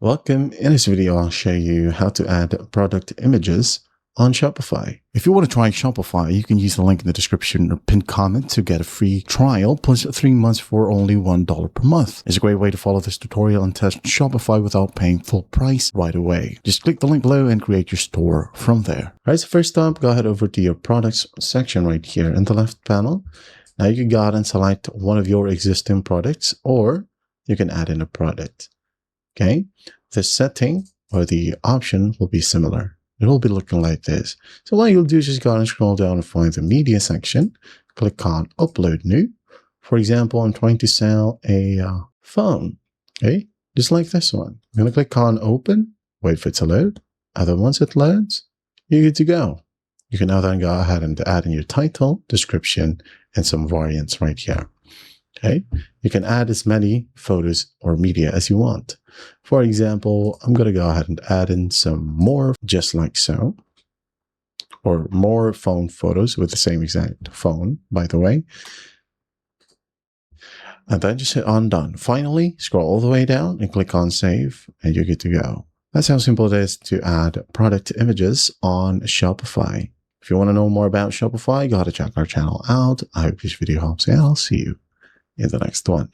Welcome. In this video, I'll show you how to add product images on Shopify. If you want to try Shopify, you can use the link in the description or pinned comment to get a free trial plus 3 months for only $1 per month. It's a great way to follow this tutorial and test Shopify without paying full price right away. Just click the link below and create your store from there. All right, so first up, go ahead over to your products section right here in the left panel. Now you can go ahead and select one of your existing products, or you can add in a product. Okay, the setting or the option will be similar. It will be looking like this. So what you'll do is just go and scroll down and find the media section. Click on Upload New. For example, I'm trying to sell a phone. Okay, just like this one. I'm going to click on Open, wait for it to load. And then once it loads, you're good to go. You can now then go ahead and add in your title, description, and some variants right here. Okay, you can add as many photos or media as you want. For example, I'm going to go ahead and add in some more, just like so, or more phone photos with the same exact phone, by the way. And then just hit on Done. Finally, scroll all the way down and click on Save, and you're good to go. That's how simple it is to add product images on Shopify. If you want to know more about Shopify, go ahead and check our channel out. I hope this video helps, and I'll see you in the next one.